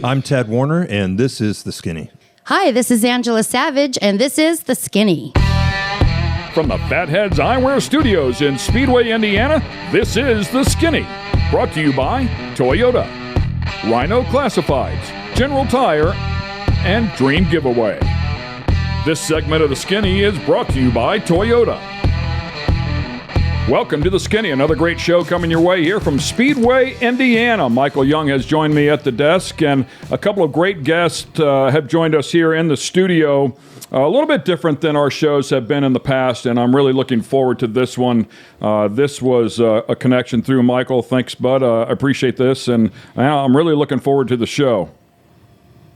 I'm Ted Woerner, and this is The Skinny. Hi, this is Angela Savage, and this is The Skinny. From the Fatheads Eyewear Studios in Speedway, Indiana, this is The Skinny. Brought to you by Toyota, Rhino Classifieds, General Tire, and Dream Giveaway. This segment of The Skinny is brought to you by Toyota. Welcome to The Skinny, another great show coming your way here from Speedway, Indiana. Michael Young has joined me at the desk, and a couple of great guests have joined us here in the studio. A little bit different than our shows have been in the past, and I'm really looking forward to this one. This was a connection through Michael. Thanks, bud. I appreciate this, and I'm really looking forward to the show.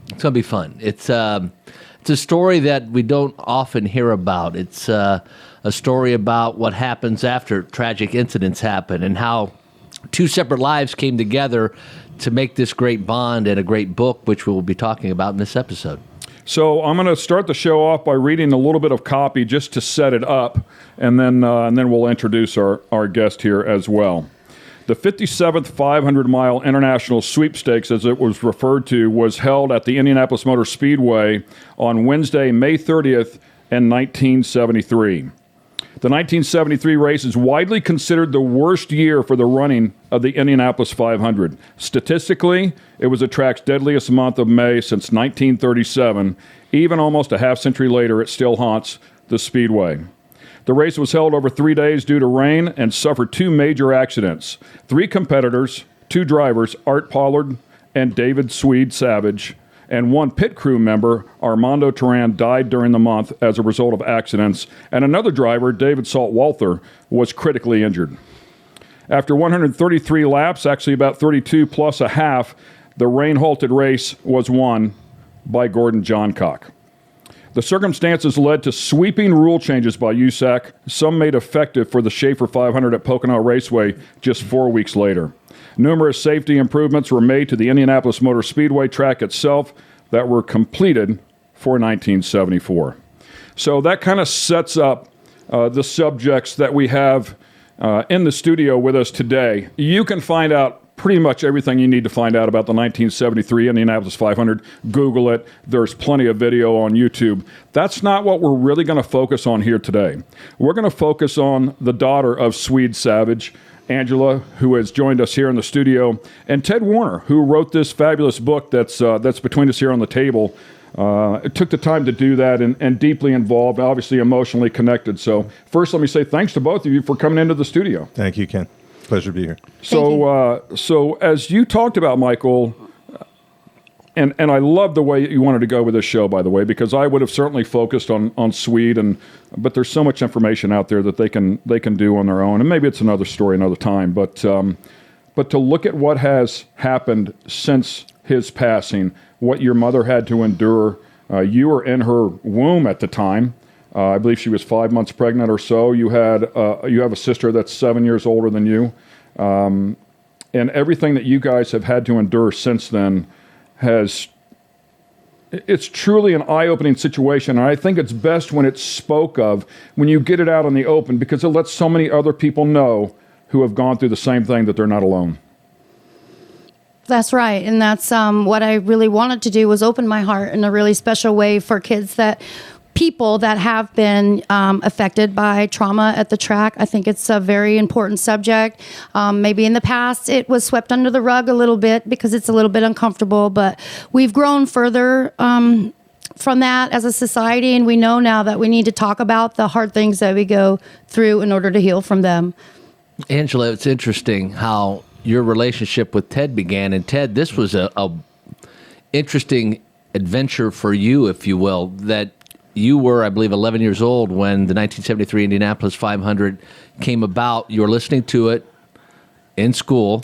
It's going to be fun. It's a story that we don't often hear about. It's a story about what happens after tragic incidents happen and how two separate lives came together to make this great bond and a great book, which we will be talking about in this episode. So I'm going to start the show off by reading a little bit of copy just to set it up, and then we'll introduce our guest here as well. The 57th 500-mile International Sweepstakes, as it was referred to, was held at the Indianapolis Motor Speedway on Wednesday, May 30th in 1973. The 1973 race is widely considered the worst year for the running of the Indianapolis 500. Statistically, it was the track's deadliest month of May since 1937. Even almost a half-century later, it still haunts the Speedway. The race was held over 3 days due to rain and suffered two major accidents. Three competitors, two drivers, Art Pollard and David Swede Savage, and one pit crew member, Armando Turan, died during the month as a result of accidents, and another driver, David Salt-Walther, was critically injured. After 133 laps, actually about 32 plus a half, the rain-halted race was won by Gordon Johncock. The circumstances led to sweeping rule changes by USAC, some made effective for the Schaefer 500 at Pocono Raceway just 4 weeks later. Numerous safety improvements were made to the Indianapolis Motor Speedway track itself that were completed for 1974. So that kind of sets up the subjects that we have in the studio with us today. You can find out pretty much everything you need to find out about the 1973 Indianapolis 500. Google it. There's plenty of video on YouTube. That's not what we're really going to focus on here today. We're going to focus on the daughter of Swede Savage, Angela, who has joined us here in the studio, and Ted Woerner, who wrote this fabulous book that's between us here on the table. It took the time to do that and deeply involved, obviously emotionally connected. So first, let me say thanks to both of you for coming into the studio. Thank you, Ken. Pleasure to be here. So as you talked about, Michael, and I love the way you wanted to go with this show, by the way, because I would have certainly focused on Swede, but there's so much information out there that they can do on their own, and maybe it's another story another time. But to look at what has happened since his passing, what your mother had to endure, you were in her womb at the time. I believe she was 5 months pregnant or so. You have a sister that's 7 years older than you, and everything that you guys have had to endure since then it's truly an eye-opening situation, and I think it's best when it's spoke of, when you get it out in the open, because it lets so many other people know who have gone through the same thing that they're not alone. That's right, and that's what I really wanted to do, was open my heart in a really special way for people that have been affected by trauma at the track. I think it's a very important subject. Maybe in the past it was swept under the rug a little bit because it's a little bit uncomfortable, but we've grown further from that as a society, and we know now that we need to talk about the hard things that we go through in order to heal from them. Angela, it's interesting how your relationship with Ted began. And Ted, this was a interesting adventure for you, if you will, that you were, I believe, 11 years old when the 1973 Indianapolis 500 came about. You were listening to it in school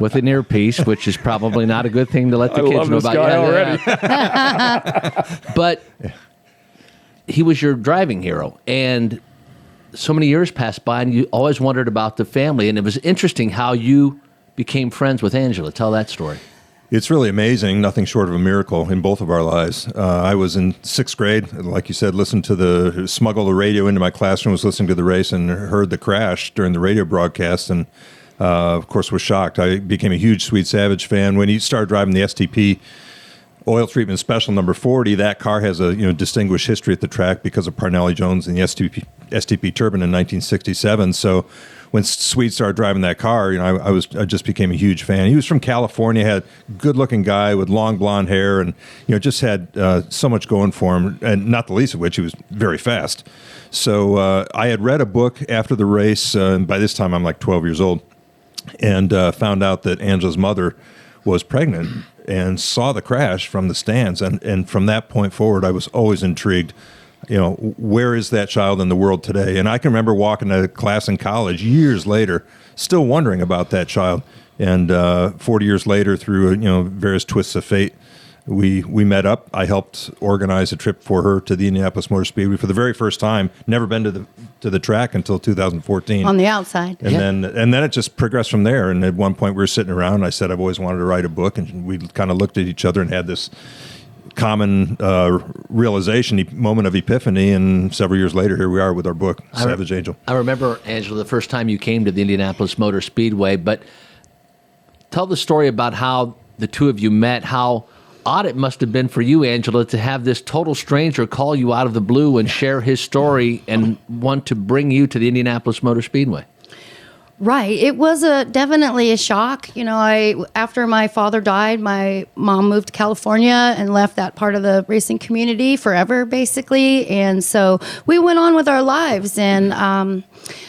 with an earpiece, which is probably not a good thing to let the kids know about. Already. But he was your driving hero, and so many years passed by, and you always wondered about the family. And it was interesting how you became friends with Angela. Tell that story. It's really amazing, nothing short of a miracle in both of our lives. I was in sixth grade, like you said, smuggled the radio into my classroom, was listening to the race and heard the crash during the radio broadcast. And of course, was shocked. I became a huge Swede Savage fan when he started driving the STP oil treatment special number 40. That car has a distinguished history at the track because of Parnelli Jones and the STP turbine in 1967. So when Swede started driving that car, I just became a huge fan. He was from California, had a good-looking guy with long blonde hair, and just had so much going for him, and not the least of which he was very fast. So I had read a book after the race, and by this time I'm like 12 years old, and found out that Angela's mother was pregnant and saw the crash from the stands. And from that point forward, I was always intrigued. Where is that child in the world today? And I can remember walking to class in college years later, still wondering about that child. And 40 years later, through various twists of fate, we met up. I helped organize a trip for her to the Indianapolis Motor Speedway for the very first time. Never been to the track until 2014. On the outside. And then it just progressed from there. And at one point we were sitting around, and I said I've always wanted to write a book, and we kind of looked at each other and had this common realization, moment of epiphany, and several years later, here we are with our book, Savage Angel. I remember, Angela, the first time you came to the Indianapolis Motor Speedway, but tell the story about how the two of you met, how odd it must have been for you, Angela, to have this total stranger call you out of the blue and share his story and want to bring you to the Indianapolis Motor Speedway. Right. It was definitely a shock. After my father died, my mom moved to California and left that part of the racing community forever, basically. And so we went on with our lives. And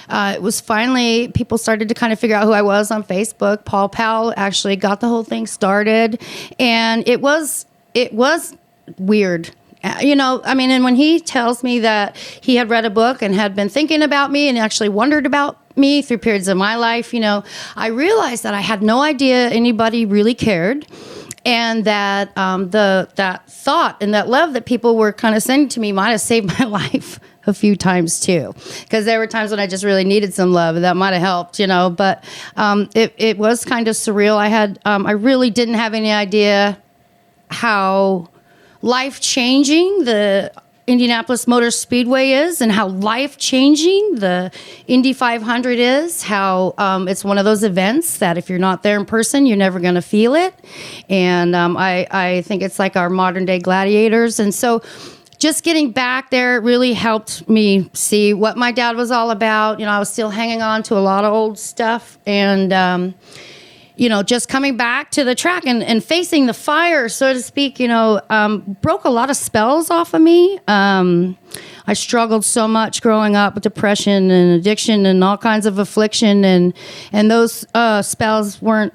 it was finally, people started to kind of figure out who I was on Facebook. Paul Powell actually got the whole thing started. And it was weird. And when he tells me that he had read a book and had been thinking about me and actually wondered about me through periods of my life, I realized that I had no idea anybody really cared, and that that thought and that love that people were kind of sending to me might have saved my life a few times too, because there were times when I just really needed some love, and that might have helped, but it was kind of surreal. I really didn't have any idea how life-changing the Indianapolis Motor Speedway is, and how life-changing the Indy 500 is, how it's one of those events that if you're not there in person, you're never going to feel it. And I think it's like our modern-day gladiators. And so just getting back there really helped me see what my dad was all about. I was still hanging on to a lot of old stuff, and just coming back to the track and facing the fire, so to speak, broke a lot of spells off of me. I struggled so much growing up with depression and addiction and all kinds of affliction, and those spells weren't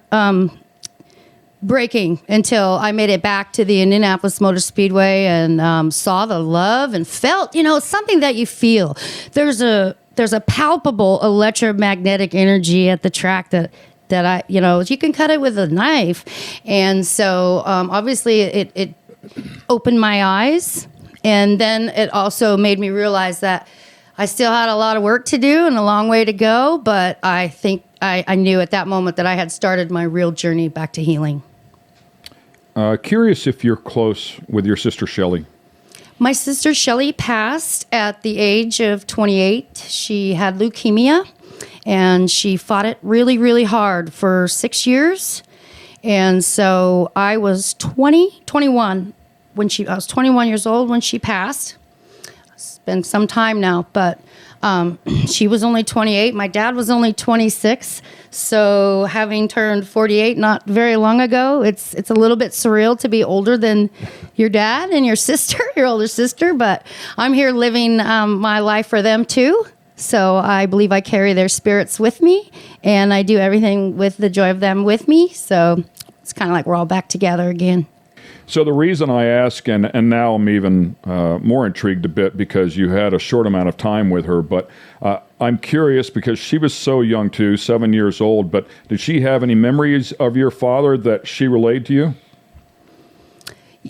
breaking until I made it back to the Indianapolis Motor Speedway and saw the love and felt, something that you feel. There's a palpable electromagnetic energy at the track that I, you can cut it with a knife. And so obviously it opened my eyes. And then it also made me realize that I still had a lot of work to do and a long way to go. But I think I knew at that moment that I had started my real journey back to healing. Curious if you're close with your sister, Shelley. My sister, Shelley, passed at the age of 28. She had leukemia. And she fought it really, really hard for 6 years. And so I was 21 I was 21 years old when she passed. It's been some time now, but she was only 28. My dad was only 26. So having turned 48 not very long ago, it's a little bit surreal to be older than your dad and your sister, your older sister. But I'm here living my life for them too. So I believe I carry their spirits with me, and I do everything with the joy of them with me. So it's kind of like we're all back together again. So the reason I ask, and now I'm even more intrigued a bit because you had a short amount of time with her, but I'm curious because she was so young too, 7 years old, but did she have any memories of your father that she relayed to you?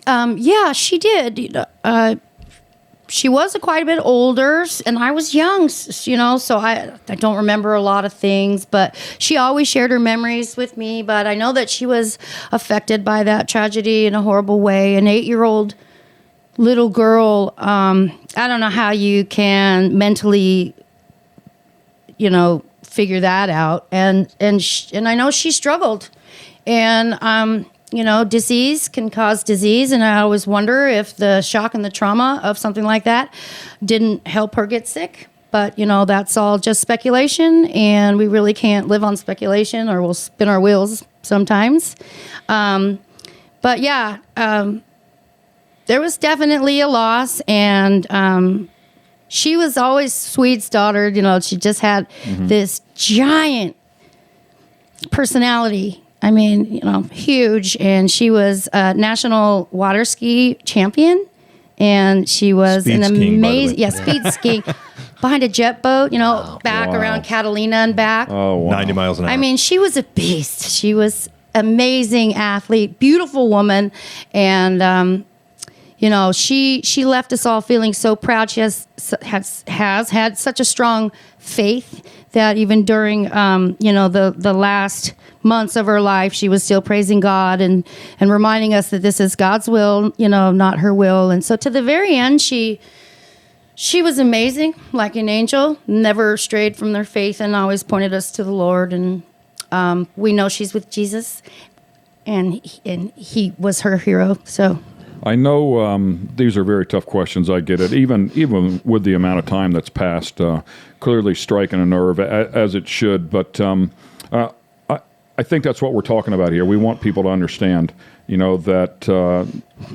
Yeah, she did. She was quite a bit older, and I was young, so I don't remember a lot of things, but she always shared her memories with me. But I know that she was affected by that tragedy in a horrible way. An 8-year-old little girl, I don't know how you can mentally, figure that out. And I know she struggled. And, disease can cause disease. And I always wonder if the shock and the trauma of something like that didn't help her get sick. But, that's all just speculation. And we really can't live on speculation, or we'll spin our wheels sometimes. But yeah, there was definitely a loss. And she was always Swede's daughter. She just had this giant personality. I mean, huge. And she was a national water ski champion. And she was Speed an skiing, by the way. amazing, speed skiing behind a jet boat, back around Catalina and back. Oh, wow. 90 miles an hour. I mean, she was a beast. She was amazing athlete, beautiful woman. And, she left us all feeling so proud. She has had such a strong faith that even during, the last months of her life, she was still praising God and reminding us that this is God's will, not her will. And so to the very end, she was amazing, like an angel, never strayed from their faith and always pointed us to the Lord. And we know she's with Jesus, and he was her hero. So I know these are very tough questions. I get it. Even with the amount of time that's passed, clearly striking a nerve, as it should. But I think that's what we're talking about here. We want people to understand, that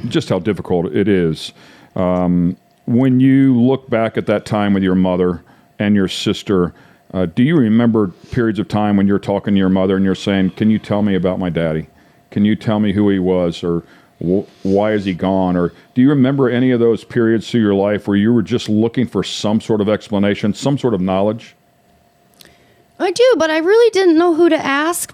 just how difficult it is. When you look back at that time with your mother and your sister, do you remember periods of time when you're talking to your mother and you're saying, "Can you tell me about my daddy? Can you tell me who he was, or why is he gone?" Or do you remember any of those periods through your life where you were just looking for some sort of explanation, some sort of knowledge? I do, but I really didn't know who to ask.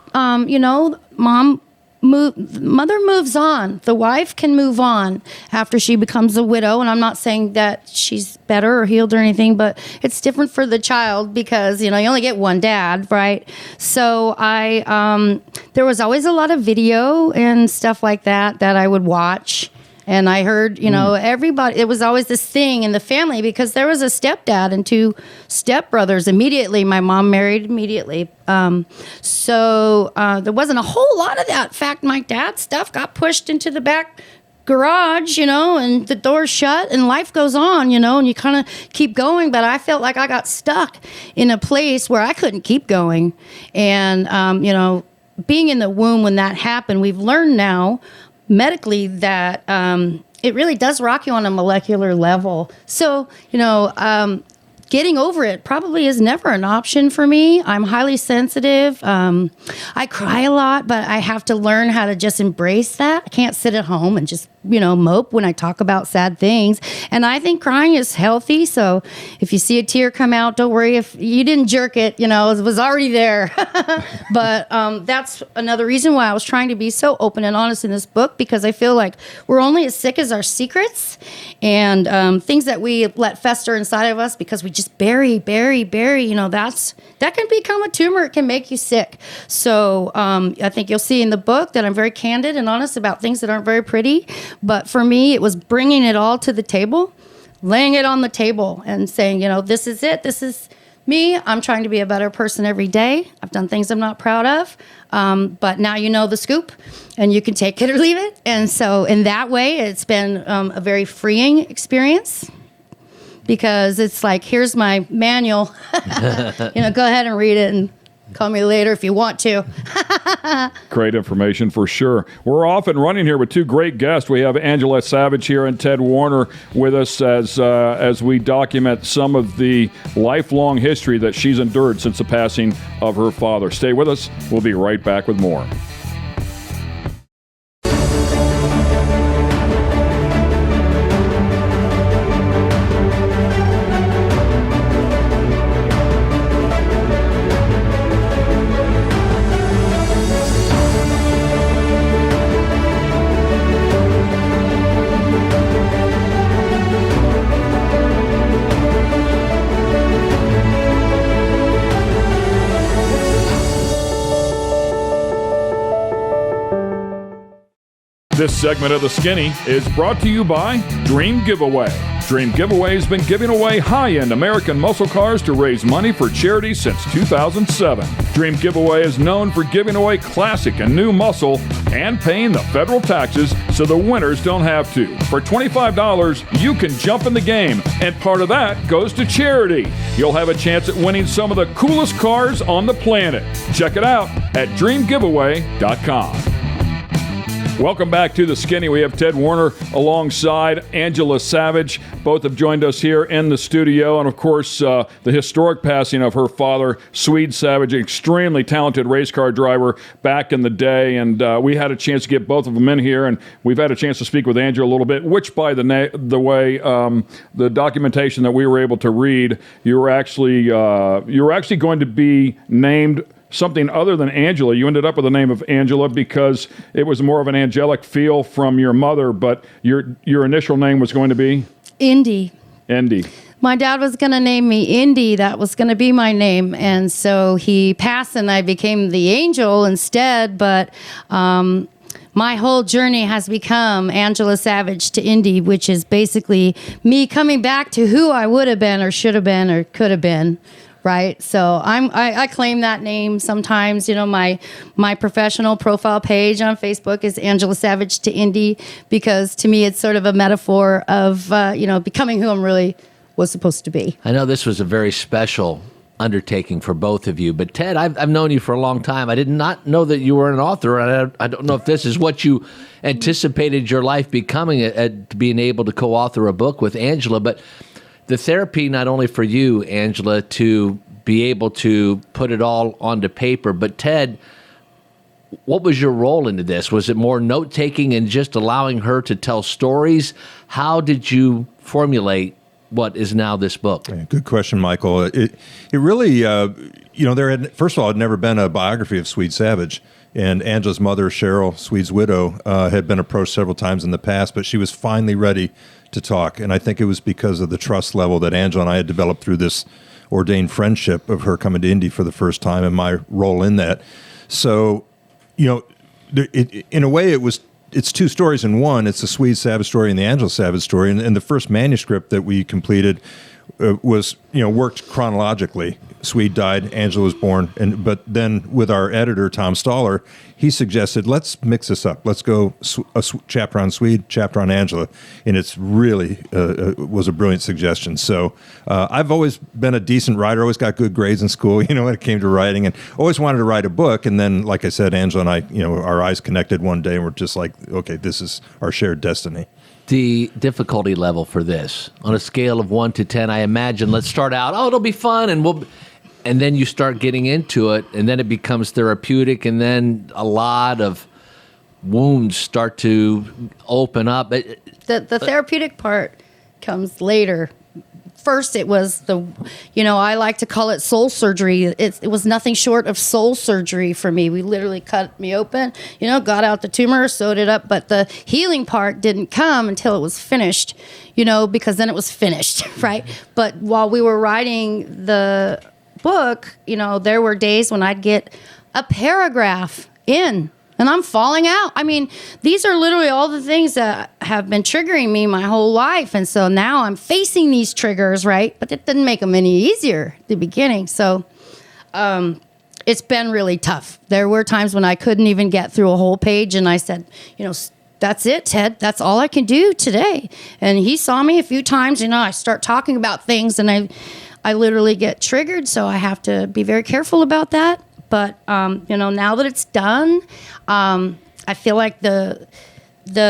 Mother moves on. The wife can move on after she becomes a widow. And I'm not saying that she's better or healed or anything, but it's different for the child because, you only get one dad, right? So there was always a lot of video and stuff like that I would watch. And I heard, everybody, it was always this thing in the family because there was a stepdad and two stepbrothers immediately. My mom married immediately. So there wasn't a whole lot of that. In fact, my dad's stuff got pushed into the back garage, and the door's shut and life goes on, and you kind of keep going. But I felt like I got stuck in a place where I couldn't keep going. And, being in the womb when that happened, we've learned now medically that it really does rock you on a molecular level. So, getting over it probably is never an option for me. I'm highly sensitive. I cry a lot, but I have to learn how to just embrace that. I can't sit at home and just, mope when I talk about sad things. And I think crying is healthy. So if you see a tear come out, don't worry if you didn't jerk it, it was already there. But that's another reason why I was trying to be so open and honest in this book, because I feel like we're only as sick as our secrets and things that we let fester inside of us because we just bury, that can become a tumor. It can make you sick. So I think you'll see in the book that I'm very candid and honest about things that aren't very pretty. But for me, it was bringing it all to the table, laying it on the table and saying, this is it. This is me. I'm trying to be a better person every day. I've done things I'm not proud of. But now you know the scoop and you can take it or leave it. And so in that way, it's been a very freeing experience. Because it's like, here's my manual. Go ahead and read it and call me later if you want to. Great information for sure. We're off and running here with two great guests. We have Angela Savage here and Ted Woerner with us as we document some of the lifelong history that she's endured since the passing of her father. Stay with us. We'll be right back with more. This segment of The Skinny is brought to you by Dream Giveaway. Dream Giveaway has been giving away high-end American muscle cars to raise money for charity since 2007. Dream Giveaway is known for giving away classic and new muscle and paying the federal taxes so the winners don't have to. For $25, you can jump in the game, and part of that goes to charity. You'll have a chance at winning some of the coolest cars on the planet. Check it out at dreamgiveaway.com. Welcome back to The Skinny. We have Ted Woerner alongside Angela Savage. Both have joined us here in the studio. And, of course, the historic passing of her father, Swede Savage, an extremely talented race car driver back in the day. And we had a chance to get both of them in here. And we've had a chance to speak with Angela a little bit, which, by the way, the documentation that we were able to read, you were actually going to be named something other than Angela. You ended up with the name of Angela because it was more of an angelic feel from your mother, but your initial name was going to be? Indy. Indy. My dad was going to name me Indy. That was going to be my name. And so he passed and I became the angel instead. But my whole journey has become Angela Savage to Indy, which is basically me coming back to who I would have been or should have been or could have been. Right. So I claim that name sometimes. You know, my professional profile page on Facebook is Angela Savage to Indy, because to me it's sort of a metaphor of, becoming who I'm really was supposed to be. I know this was a very special undertaking for both of you, but Ted, I've known you for a long time. I did not know that you were an author. And I don't know if this is what you anticipated your life becoming, being able to co-author a book with Angela, but the therapy, not only for you, Angela, to be able to put it all onto paper, but Ted, what was your role into this? Was it more note-taking and just allowing her to tell stories? How did you formulate what is now this book? Yeah, good question, Michael. It really, there had, first of all, had never been a biography of Swede Savage. And Angela's mother, Cheryl, Swede's widow, had been approached several times in the past, but she was finally ready to talk. And I think it was because of the trust level that Angela and I had developed through this ordained friendship of her coming to Indy for the first time and my role in that. So, in a way, it's two stories in one. It's the Swede Savage story and the Angela Savage story. And the first manuscript that we completed was worked chronologically. Swede died, Angela was born, but then with our editor Tom Staller, he suggested let's mix this up. Let's go a chapter on Swede, chapter on Angela, and it's really was a brilliant suggestion. So I've always been a decent writer, always got good grades in school, when it came to writing, and always wanted to write a book. And then, like I said, Angela and I, our eyes connected one day, and we're just like, okay, this is our shared destiny. The difficulty level for this, on a scale of 1 to 10, I imagine, let's start out, it'll be fun, and then you start getting into it, and then it becomes therapeutic, and then a lot of wounds start to open up. The therapeutic part comes later. First, it was I like to call it soul surgery. It was nothing short of soul surgery for me. We literally cut me open, got out the tumor, sewed it up. But the healing part didn't come until it was finished, because then it was finished, right? But while we were writing the book, there were days when I'd get a paragraph in and I'm falling out. I mean, these are literally all the things that have been triggering me my whole life. And so now I'm facing these triggers, right? But it didn't make them any easier at the beginning. So it's been really tough. There were times when I couldn't even get through a whole page. And I said, that's it, Ted. That's all I can do today. And he saw me a few times. I start talking about things and I literally get triggered. So I have to be very careful about that. But, now that it's done, I feel like the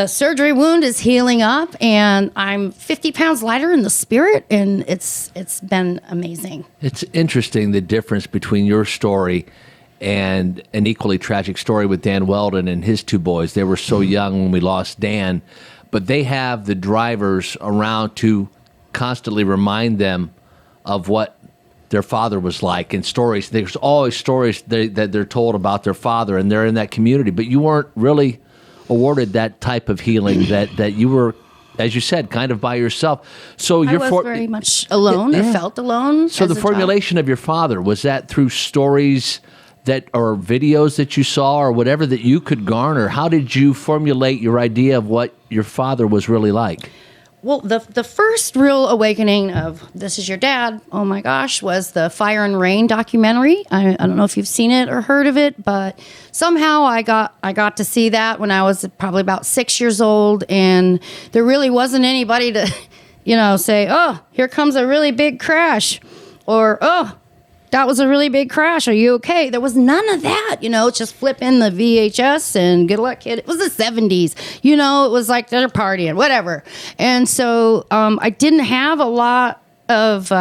surgery wound is healing up and I'm 50 pounds lighter in the spirit, and it's been amazing. It's interesting, the difference between your story and an equally tragic story with Dan Weldon and his two boys. They were so young when we lost Dan, but they have the drivers around to constantly remind them of what their father was like, and stories. There's always stories that they're told about their father, and they're in that community. But you weren't really awarded that type of healing that you were, as you said, kind of by yourself. So I was very much alone. Yeah. I felt alone. So the formulation of your father, was that through stories or videos that you saw or whatever that you could garner? How did you formulate your idea of what your father was really like? Well, the first real awakening of This Is Your Dad, oh my gosh, was the Fire and Rain documentary. I don't know if you've seen it or heard of it, but somehow I got to see that when I was probably about 6 years old, and there really wasn't anybody to, say, oh, here comes a really big crash, or, oh, that was a really big crash. Are you okay? There was none of that, It's just flip in the VHS and good luck, kid. It was the 70s, it was like they're partying, whatever. And so I didn't have a lot of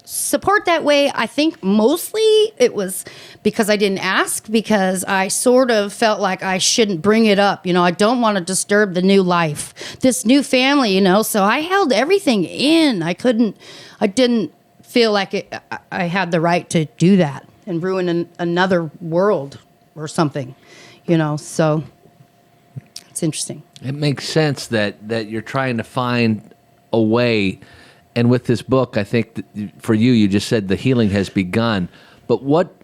support that way. I think mostly it was because I didn't ask, because I sort of felt like I shouldn't bring it up. I don't want to disturb the new life, this new family, So I held everything in. I didn't feel like I had the right to do that and ruin another world or something, so it's interesting. It makes sense that you're trying to find a way. And with this book, I think that for you just said the healing has begun. But what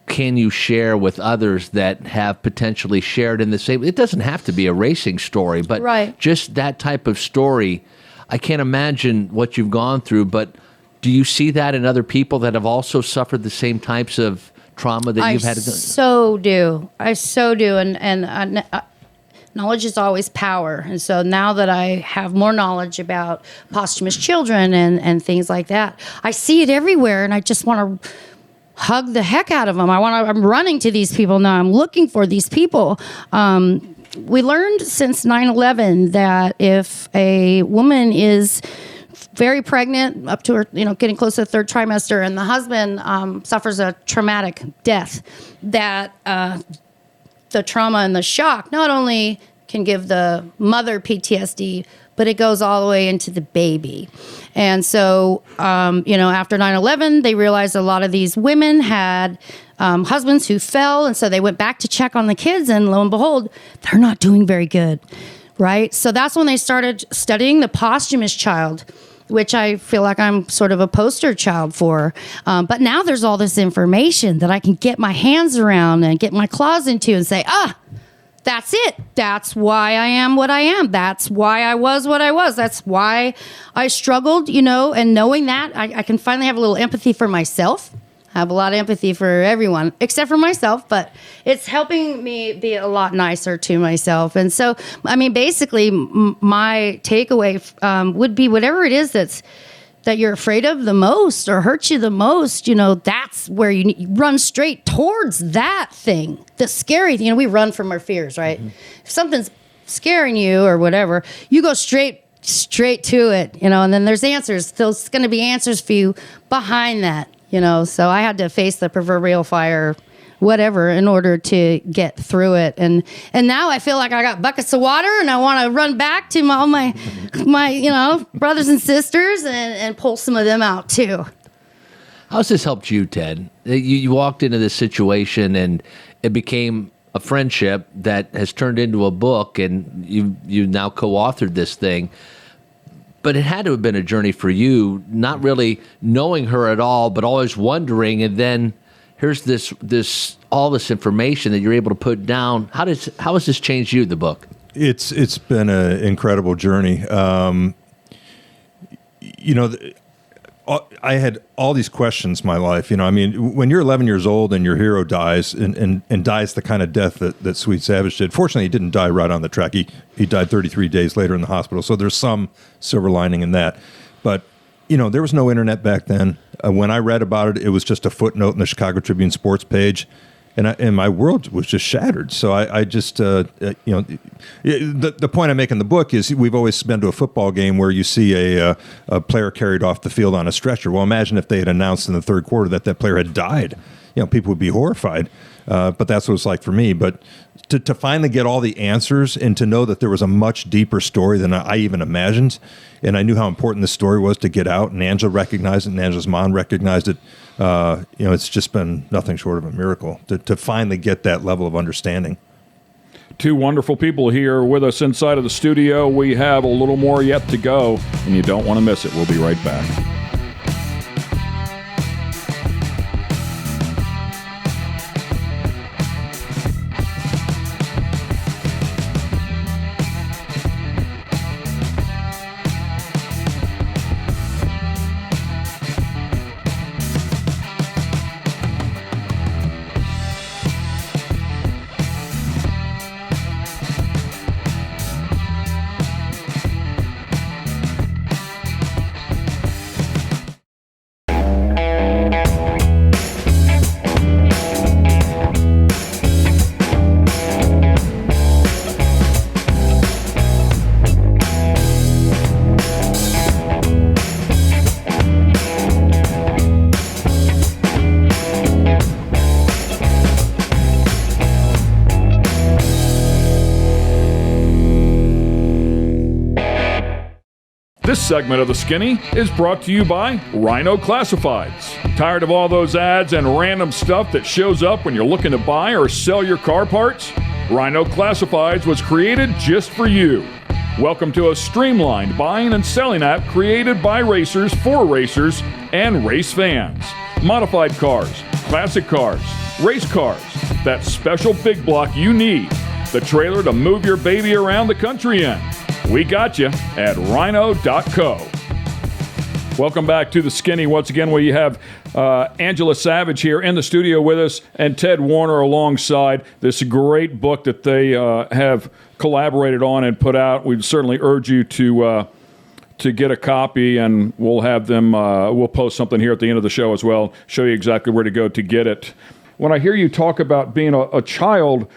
can you share with others that have potentially shared in the same? It doesn't have to be a racing story, but right. Just that type of story. I can't imagine what you've gone through, but do you see that in other people that have also suffered the same types of trauma that you've had? I so do. And knowledge is always power. And so now that I have more knowledge about posthumous children and things like that, I see it everywhere, and I just want to hug the heck out of them. I'm running to these people now. I'm looking for these people. We learned since 9/11 that if a woman is very pregnant, up to her, getting close to the third trimester, and the husband suffers a traumatic death, that the trauma and the shock not only can give the mother PTSD, but it goes all the way into the baby. And so, after 9/11, they realized a lot of these women had husbands who fell, and so they went back to check on the kids, and lo and behold, they're not doing very good, right? So that's when they started studying the posthumous child, which I feel like I'm sort of a poster child for. But now there's all this information that I can get my hands around and get my claws into and say, that's it. That's why I am what I am. That's why I was what I was. That's why I struggled, and knowing that, I can finally have a little empathy for myself. I have a lot of empathy for everyone except for myself, but it's helping me be a lot nicer to myself. And so, basically, my takeaway would be whatever it is that you're afraid of the most or hurts you the most, that's where you run straight towards that thing. The scary thing, we run from our fears, right? Mm-hmm. If something's scaring you or whatever, you go straight to it, and then there's answers. There's going to be answers for you behind that. So I had to face the proverbial fire, whatever, in order to get through it. And now I feel like I got buckets of water, and I want to run back to all my brothers and sisters and pull some of them out too. How's this helped you, Ted? You walked into this situation, and it became a friendship that has turned into a book, and you now co-authored this thing. But it had to have been a journey for you, not really knowing her at all, but always wondering. And then here's all this information that you're able to put down. How has this changed you, the book? It's been an incredible journey. I had all these questions in my life. When you're 11 years old and your hero dies and dies the kind of death that Swede Savage did, fortunately, he didn't die right on the track. He died 33 days later in the hospital. So there's some silver lining in that. But, there was no internet back then. When I read about it, it was just a footnote in the Chicago Tribune sports page. And my world was just shattered. So I just, the point I make in the book is we've always been to a football game where you see a player carried off the field on a stretcher. Well, imagine if they had announced in the third quarter that player had died. People would be horrified. But that's what it's like for me. But to finally get all the answers and to know that there was a much deeper story than I even imagined, and I knew how important this story was to get out, and Angela recognized it, and Angela's mom recognized it. It's just been nothing short of a miracle to finally get that level of understanding. Two wonderful people here with us inside of the studio. We have a little more yet to go, and you don't want to miss it. We'll be right back. This segment of The Skinny is brought to you by Rhino Classifieds. Tired of all those ads and random stuff that shows up when you're looking to buy or sell your car parts? Rhino Classifieds was created just for you. Welcome to a streamlined buying and selling app created by racers for racers and race fans. Modified cars, classic cars, race cars, that special big block you need, the trailer to move your baby around the country in. We got you at rhino.co. Welcome back to The Skinny. Once again, we have Angela Savage here in the studio with us and Ted Woerner alongside. This great book that they have collaborated on and put out. We'd certainly urge you to get a copy, and we'll have them, we'll post something here at the end of the show as well, show you exactly where to go to get it. When I hear you talk about being a child,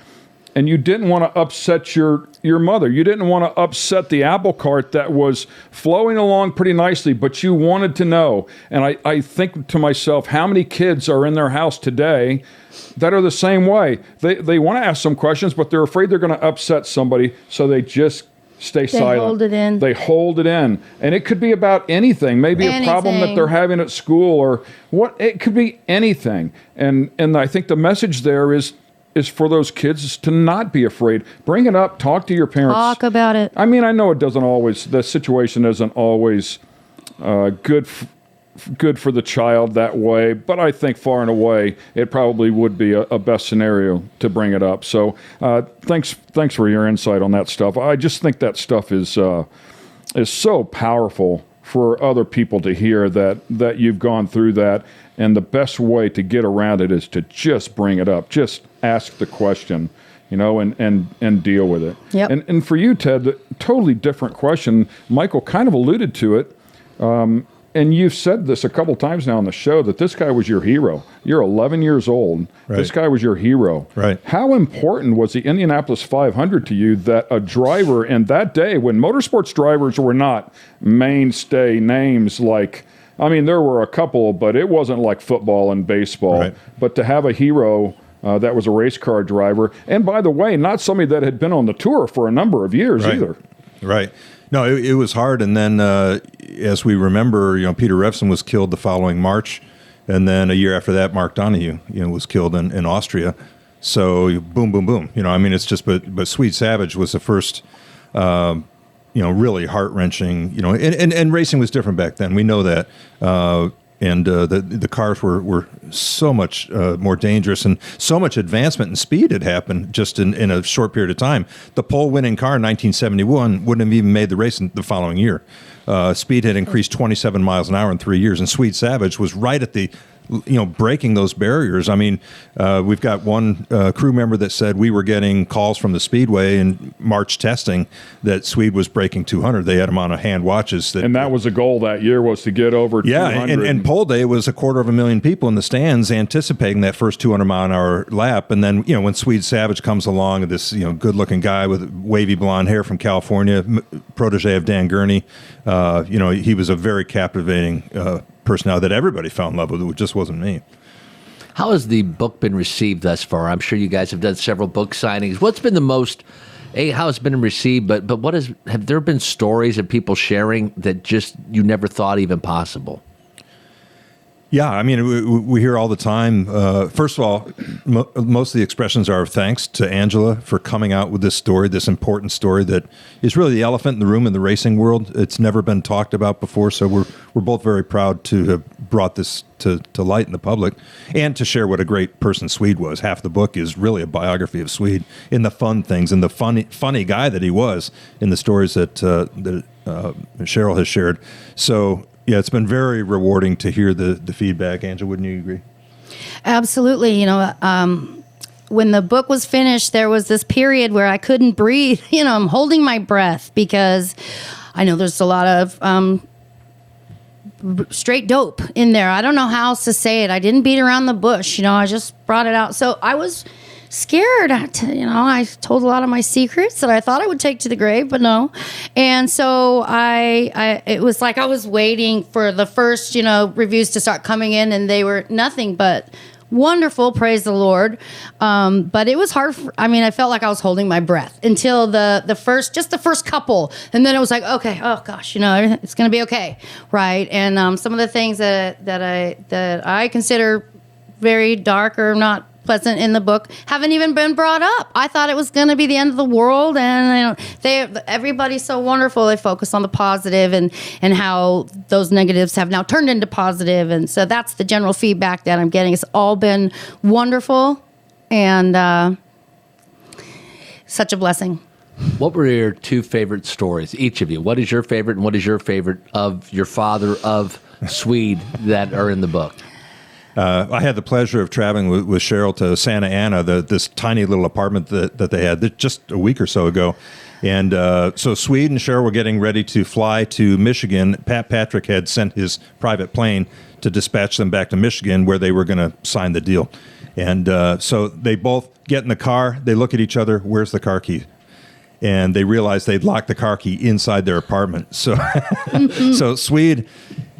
and you didn't want to upset your mother. You didn't want to upset the apple cart that was flowing along pretty nicely, but you wanted to know. And I think to myself, how many kids are in their house today that are the same way? They want to ask some questions, but they're afraid they're going to upset somebody, so they just stay silent. They hold it in. They hold it in. And it could be about anything. Maybe a problem that they're having at school, or what. It could be anything. And I think the message there is for those kids to not be afraid. Bring it up. Talk to your parents. Talk about it. I mean, I know the situation isn't always good for the child that way, but I think far and away it probably would be a best scenario to bring it up. So thanks for your insight on that stuff. I just think that stuff is so powerful for other people to hear that you've gone through that. And the best way to get around it is to just bring it up. Just ask the question, and deal with it. Yep. And for you, Ted, totally different question. Michael kind of alluded to it. And you've said this a couple times now on the show, that this guy was your hero. You're 11 years old. Right. This guy was your hero. Right. How important was the Indianapolis 500 to you, that a driver in that day, when motorsports drivers were not mainstay names like, I mean, there were a couple, but it wasn't like football and baseball. Right. But to have a hero that was a race car driver, and by the way, not somebody that had been on the tour for a number of years either. Right. No, it was hard. And then, as we remember, Peter Revson was killed the following March, and then a year after that, Mark Donohue, was killed in Austria. So boom, boom, boom. It's just. But Swede Savage was the first. Really heart-wrenching, and racing was different back then. We know that. And the cars were so much more dangerous, and so much advancement in speed had happened just in a short period of time. The pole-winning car in 1971 wouldn't have even made the race in the following year. Speed had increased 27 miles an hour in 3 years, and Swede Savage was right at the breaking those barriers. I mean, we've got one crew member that said we were getting calls from the Speedway in March testing that Swede was breaking 200. They had him on a hand watches. And that was the goal that year, was to get over 200. Yeah, and pole day was 250,000 people in the stands anticipating that first 200-mile-an-hour lap. And then, when Swede Savage comes along, this, good-looking guy with wavy blonde hair from California, protege of Dan Gurney, he was a very captivating personality that everybody fell in love with. It just wasn't me. How has the book been received thus far? I'm sure you guys have done several book signings. What's been the most, how it's been received, but have there been stories of people sharing that just you never thought even possible? Yeah, I mean, we hear all the time. First of all, most of the expressions are of thanks to Angela for coming out with this story, this important story that is really the elephant in the room in the racing world. It's never been talked about before, so we're both very proud to have brought this to light in the public, and to share what a great person Swede was. Half the book is really a biography of Swede, in the fun things and the funny guy that he was in the stories that Cheryl has shared. So. Yeah, it's been very rewarding to hear the feedback. Angela, wouldn't you agree? Absolutely. When the book was finished, there was this period where I couldn't breathe. I'm holding my breath because I know there's a lot of straight dope in there. I don't know how else to say it. I didn't beat around the bush. I just brought it out. So I was scared. I told a lot of my secrets that I thought I would take to the grave, but no. And so it was like I was waiting for the first, reviews to start coming in, and they were nothing but wonderful, praise the Lord. But it was hard. I felt like I was holding my breath until the first couple, and then it was like, okay, oh gosh, it's going to be okay, right? And some of the things that I consider very dark or not pleasant in the book haven't even been brought up. I thought it was going to be the end of the world, and everybody's so wonderful. They focus on the positive and how those negatives have now turned into positive, and so that's the general feedback that I'm getting. It's all been wonderful and such a blessing. What were your two favorite stories, each of you? What is your favorite, and what is your favorite of your father, of Swede, that are in the book? I had the pleasure of traveling with Cheryl to Santa Ana, this tiny little apartment that they had just a week or so ago. And so Swede and Cheryl were getting ready to fly to Michigan. Pat Patrick had sent his private plane to dispatch them back to Michigan, where they were going to sign the deal. And so they both get in the car. They look at each other. Where's the car key? And they realize they'd locked the car key inside their apartment. So, so Swede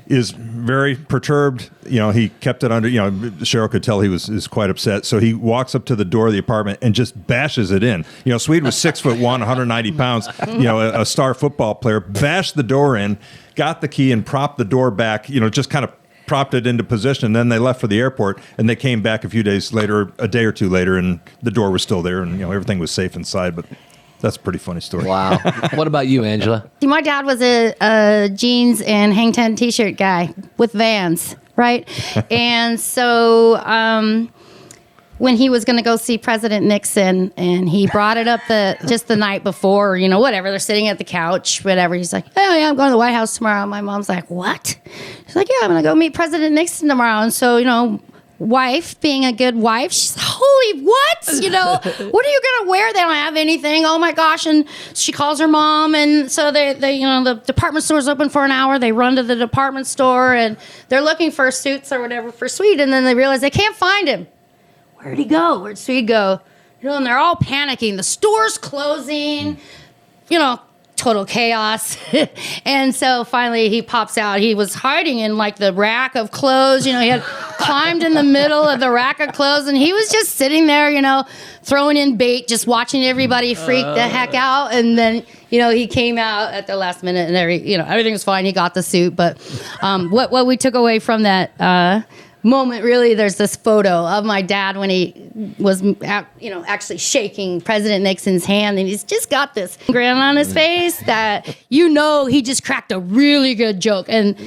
is very perturbed. He kept it under, Cheryl could tell he was quite upset. So he walks up to the door of the apartment and just bashes it in. Swede was 6'1", 190 pounds, a star football player, bashed the door in, got the key and propped the door back, just kind of propped it into position. And then they left for the airport, and they came back a day or two later, and the door was still there, and everything was safe inside. But that's a pretty funny story. Wow. What about you, Angela? See, my dad was a jeans and hang ten t-shirt guy with Vans, right? And so when he was going to go see President Nixon, and he brought it up just the night before, whatever, they're sitting at the couch, whatever. He's like, oh yeah, I'm going to the White House tomorrow. My mom's like, what? She's like, yeah, I'm going to go meet President Nixon tomorrow. And so, wife, being a good wife, she's holy what? What are you gonna wear? They don't have anything. Oh my gosh! And she calls her mom, and so they the department store's open for an hour. They run to the department store, and they're looking for suits or whatever for Swede, and then they realize they can't find him. Where'd he go? Where'd Swede go? And they're all panicking. The store's closing. Total chaos. And so finally he pops out. He was hiding in like the rack of clothes. He had climbed in the middle of the rack of clothes, and he was just sitting there, throwing in bait, just watching everybody freak the heck out. And then, he came out at the last minute, and everything was fine. He got the suit. But what we took away from that moment, really, there's this photo of my dad when he was actually shaking President Nixon's hand, and he's just got this grin on his face that he just cracked a really good joke. And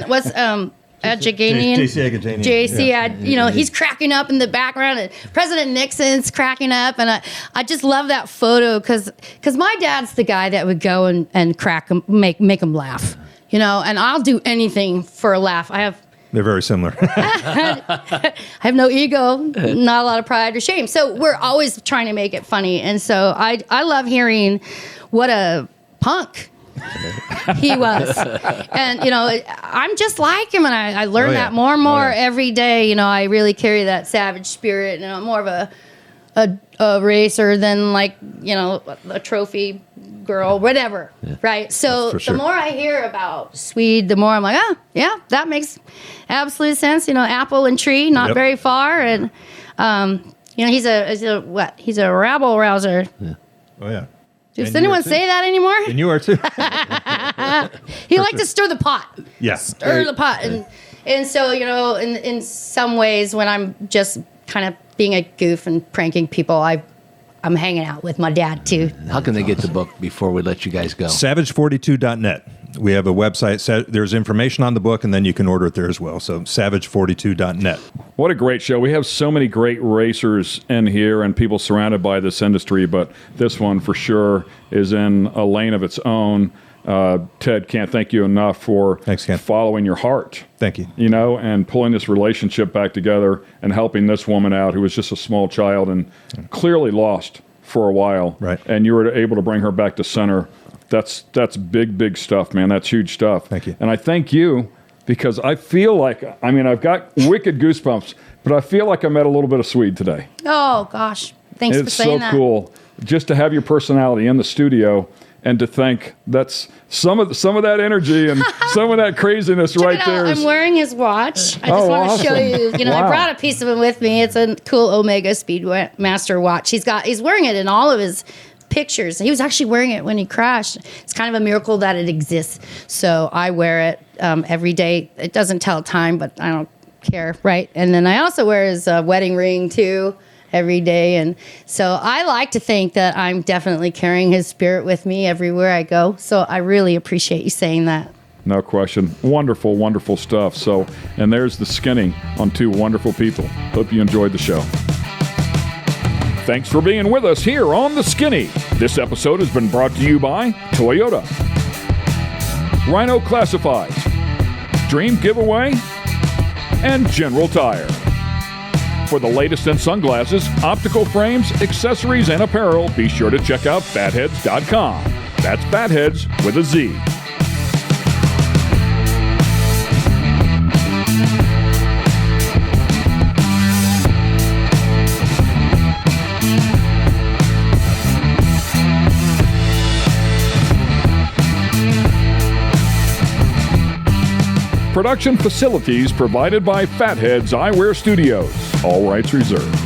what's Jaganian? JC Agajanian. JC, he's cracking up in the background, and President Nixon's cracking up, and I just love that photo because my dad's the guy that would go and crack him, make him laugh, and I'll do anything for a laugh. They're very similar. I have no ego, not a lot of pride or shame. So we're always trying to make it funny. And so I love hearing what a punk he was. And, I'm just like him, and I learn that more and more every day. I really carry that savage spirit, and I'm more of a racer than like, a trophy girl, whatever, right? So the more I hear about Swede, the more I'm like, yeah, that makes absolute sense. Apple and tree, not very far, and he's a rabble rouser. Yeah. Oh yeah. Does anyone say that anymore? And you are too. He liked to stir the pot. Yeah. Stir the pot, and so in some ways, when I'm just kind of being a goof and pranking people, I'm hanging out with my dad, too. How can they get the book before we let you guys go? Savage42.net. We have a website. There's information on the book, and then you can order it there as well. So savage42.net. What a great show. We have so many great racers in here and people surrounded by this industry, but this one for sure is in a lane of its own. Ted, can't thank you enough for following your heart. Thank you. And pulling this relationship back together and helping this woman out who was just a small child and clearly lost for a while. Right. And you were able to bring her back to center. That's big, big stuff, man. That's huge stuff. Thank you. And I thank you because I feel like, I've got wicked goosebumps, but I feel like I met a little bit of Swede today. Oh, gosh. Thanks for saying that. It's so cool just to have your personality in the studio and to think that's some of that energy and some of that craziness right there. I'm wearing his watch. I just want to show you. Wow. I brought a piece of it with me. It's a cool Omega Speedmaster watch. He's wearing it in all of his pictures. He was actually wearing it when he crashed. It's kind of a miracle that it exists. So I wear it every day. It doesn't tell time, but I don't care, right? And then I also wear his wedding ring too every day. And so I like to think that I'm definitely carrying his spirit with me everywhere I go. So I really appreciate you saying that. No question. Wonderful, wonderful stuff. So, and there's the skinny on two wonderful people. Hope you enjoyed the show. Thanks for being with us here on The Skinny. This episode has been brought to you by Toyota, Rhino Classifieds, Dream Giveaway, and General Tire. For the latest in sunglasses, optical frames, accessories, and apparel, be sure to check out fatheads.com. That's Fatheads with a Z. Production facilities provided by Fatheads Eyewear Studios. All rights reserved.